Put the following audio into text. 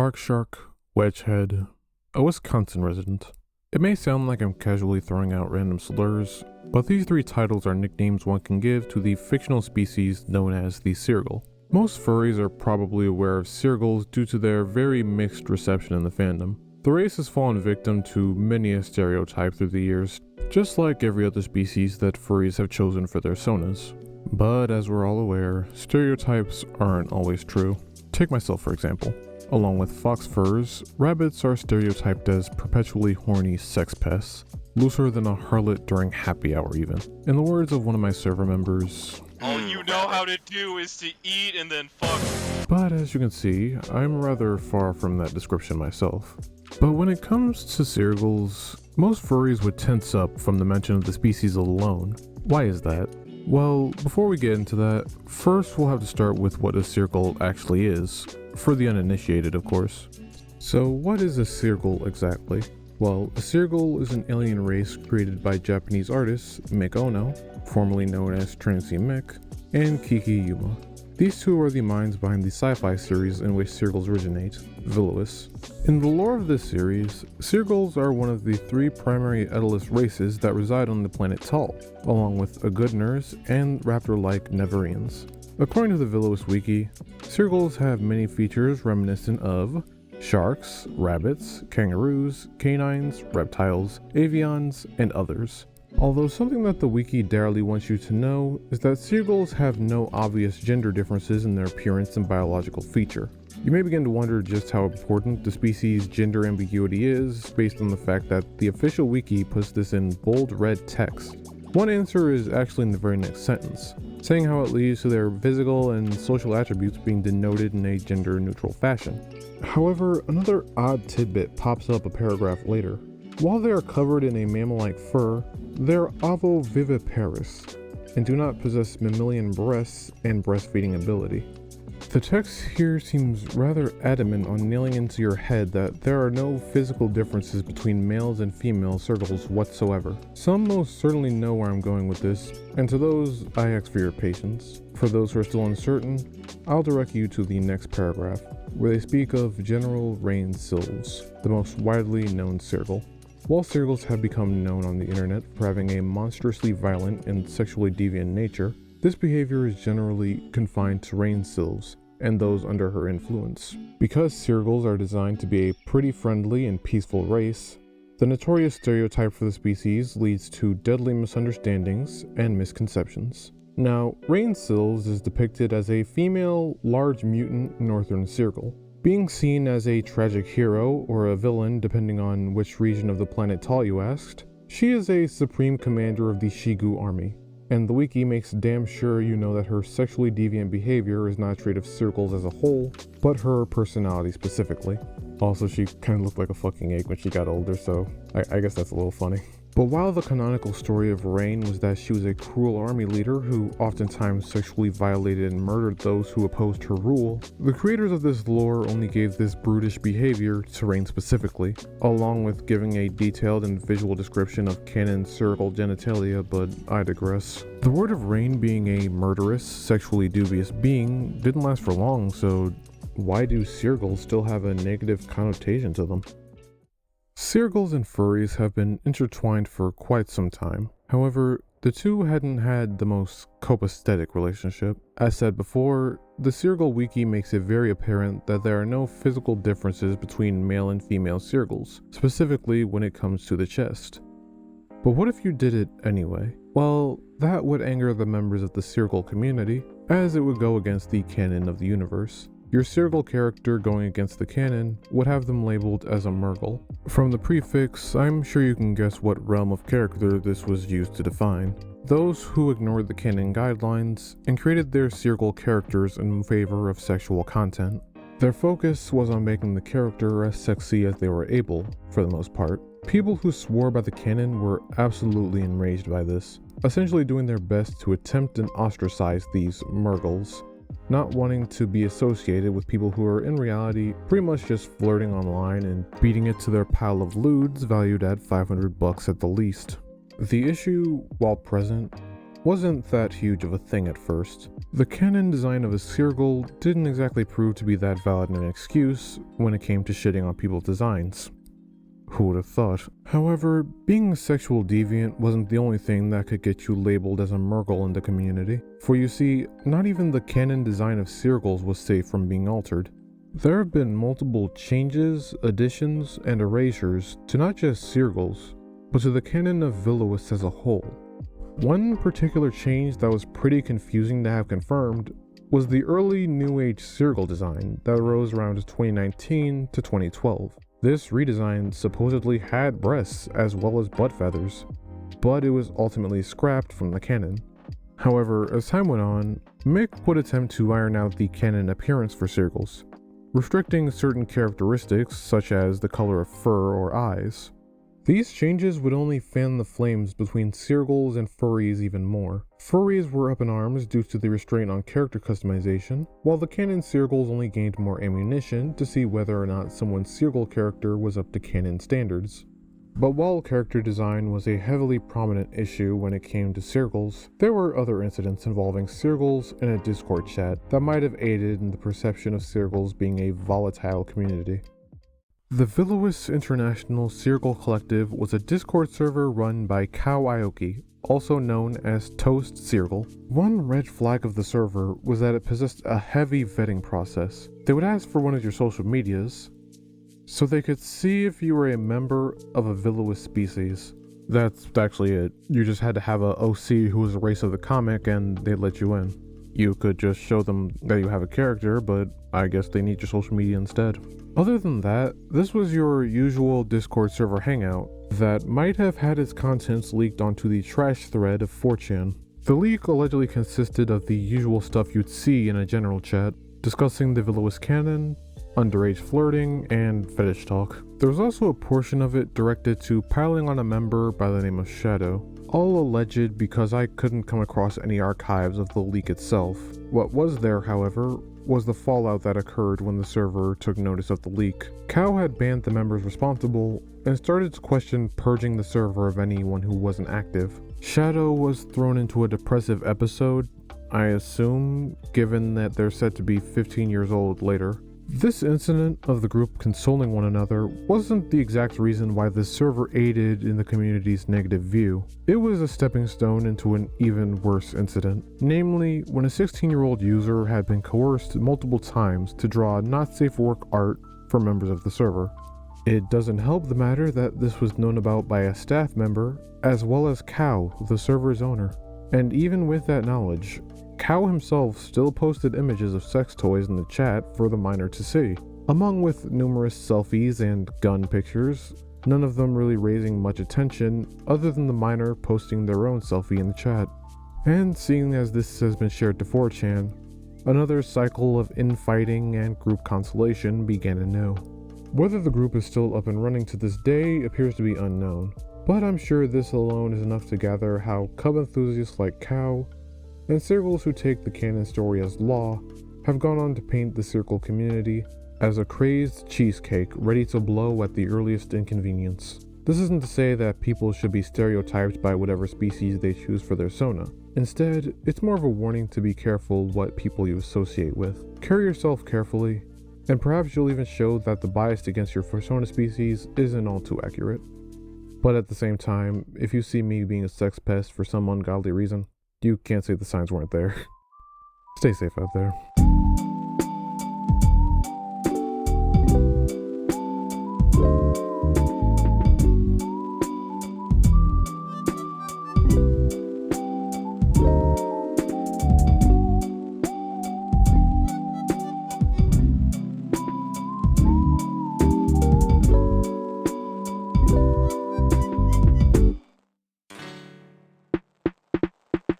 Spark Shark, Wedgehead, a Wisconsin resident. It may sound like I'm casually throwing out random slurs, but these three titles are nicknames one can give to the fictional species known as the Sergal. Most furries are probably aware of Sergals due to their very mixed reception in the fandom. The race has fallen victim to many a stereotype through the years, just like every other species that furries have chosen for their sonas. But as we're all aware, stereotypes aren't always true. Take myself for example. Along with fox furs, rabbits are stereotyped as perpetually horny sex pests, looser than a harlot during happy hour even. In the words of one of my server members, all you know how to do is to eat and then fuck. But as you can see, I'm rather far from that description myself. But when it comes to Sergals, most furries would tense up from the mention of the species alone. Why is that? Well, before we get into that, first we'll have to start with what a Sergal actually is, for the uninitiated of course. So what is a Sergal exactly? Well, a Sergal is an alien race created by Japanese artists Mick Ono, formerly known as Trinity Mick, and Kiki Yuma. These two are the minds behind the sci-fi series in which Sergals originate, Villainous. In the lore of this series, Sergals are one of the three primary Edolith races that reside on the planet Tal, along with Agudners and raptor-like Neverians. According to the Villainous wiki, Sergals have many features reminiscent of sharks, rabbits, kangaroos, canines, reptiles, avians, and others. Although something that the wiki direly wants you to know is that Sergals have no obvious gender differences in their appearance and biological feature. You may begin to wonder just how important the species' gender ambiguity is based on the fact that the official wiki puts this in bold red text. One answer is actually in the very next sentence, saying how it leads to their physical and social attributes being denoted in a gender-neutral fashion. However, another odd tidbit pops up a paragraph later. While they are covered in a mammal-like fur, they are ovoviviparous and do not possess mammalian breasts and breastfeeding ability. The text here seems rather adamant on nailing into your head that there are no physical differences between males and female Sergals whatsoever. Some most certainly know where I'm going with this, and to those, I ask for your patience. For those who are still uncertain, I'll direct you to the next paragraph, where they speak of General Rain Silves, the most widely known Sergal. While Sergals have become known on the internet for having a monstrously violent and sexually deviant nature, this behavior is generally confined to Rain Silves and those under her influence. Because Sergals are designed to be a pretty friendly and peaceful race, the notorious stereotype for the species leads to deadly misunderstandings and misconceptions. Now, Rain Silves is depicted as a female, large mutant northern Sergal. Being seen as a tragic hero or a villain depending on which region of the planet Tal you asked, she is a supreme commander of the Shigu army, and the wiki makes damn sure you know that her sexually deviant behavior is not a trait of Sergals as a whole, but her personality specifically. Also, she kind of looked like a fucking egg when she got older, so I guess that's a little funny. But while the canonical story of Rain was that she was a cruel army leader who oftentimes sexually violated and murdered those who opposed her rule, the creators of this lore only gave this brutish behavior to Rain specifically, along with giving a detailed and visual description of canon Sergal genitalia, but I digress. The word of Rain being a murderous, sexually dubious being didn't last for long, so why do Sergals still have a negative connotation to them? Sergals and furries have been intertwined for quite some time. However, the two hadn't had the most copacetic relationship. As said before, the Sergal wiki makes it very apparent that there are no physical differences between male and female Sergals, specifically when it comes to the chest. But what if you did it anyway? Well, that would anger the members of the Sergal community, as it would go against the canon of the universe. Your Sergal character going against the canon would have them labeled as a Mergal. From the prefix, I'm sure you can guess what realm of character this was used to define. Those who ignored the canon guidelines and created their Sergal characters in favor of sexual content. Their focus was on making the character as sexy as they were able, for the most part. People who swore by the canon were absolutely enraged by this, essentially doing their best to attempt and ostracize these Mergals, not wanting to be associated with people who are in reality pretty much just flirting online and beating it to their pile of lewds valued at $500 at the least. The issue, while present, wasn't that huge of a thing at first. The canon design of a Sergal didn't exactly prove to be that valid an excuse when it came to shitting on people's designs. Who would have thought? However, being a sexual deviant wasn't the only thing that could get you labeled as a Murgle in the community. For you see, not even the canon design of Sergals was safe from being altered. There have been multiple changes, additions, and erasures to not just Sergals, but to the canon of Vilois as a whole. One particular change that was pretty confusing to have confirmed was the early New Age Sergal design that arose around 2019 to 2012. This redesign supposedly had breasts as well as butt feathers, but it was ultimately scrapped from the canon. However, as time went on, Mick would attempt to iron out the canon appearance for Sergals, restricting certain characteristics such as the color of fur or eyes. These changes would only fan the flames between Sergals and furries even more. Furries were up in arms due to the restraint on character customization, while the canon Sergals only gained more ammunition to see whether or not someone's Sergal character was up to canon standards. But while character design was a heavily prominent issue when it came to Sergals, there were other incidents involving Sergals in a Discord chat that might have aided in the perception of Sergals being a volatile community. The Vilois International Sergal Collective was a Discord server run by Cow Aoki, also known as Toast Sergal. One red flag of the server was that it possessed a heavy vetting process. They would ask for one of your social medias, so they could see if you were a member of a Vilois species. That's actually it. You just had to have a OC who was a race of the comic and they'd let you in. You could just show them that you have a character, but I guess they need your social media instead. Other than that, this was your usual Discord server hangout that might have had its contents leaked onto the trash thread of 4chan. The leak allegedly consisted of the usual stuff you'd see in a general chat, discussing the Vilois canon, underage flirting, and fetish talk. There was also a portion of it directed to piling on a member by the name of Shadow, all alleged because I couldn't come across any archives of the leak itself. What was there, however, was the fallout that occurred when the server took notice of the leak. Cow had banned the members responsible and started to question purging the server of anyone who wasn't active. Shadow was thrown into a depressive episode, I assume, given that they're said to be 15 years old later. This incident of the group consoling one another wasn't the exact reason why the server aided in the community's negative view. It was a stepping stone into an even worse incident, namely when a 16-year-old user had been coerced multiple times to draw not safe for work art for members of the server. It doesn't help the matter that this was known about by a staff member as well as Cow, the server's owner. And even with that knowledge, Cow himself still posted images of sex toys in the chat for the minor to see, along with numerous selfies and gun pictures, none of them really raising much attention other than the minor posting their own selfie in the chat. And seeing as this has been shared to 4chan, another cycle of infighting and group consolation began anew. Whether the group is still up and running to this day appears to be unknown, but I'm sure this alone is enough to gather how cub enthusiasts like Cow and Sergals who take the canon story as law have gone on to paint the Sergal community as a crazed cheesecake ready to blow at the earliest inconvenience. This isn't to say that people should be stereotyped by whatever species they choose for their sona. Instead, it's more of a warning to be careful what people you associate with. Carry yourself carefully, and perhaps you'll even show that the bias against your persona species isn't all too accurate. But at the same time, if you see me being a sex pest for some ungodly reason, you can't say the signs weren't there. Stay safe out there.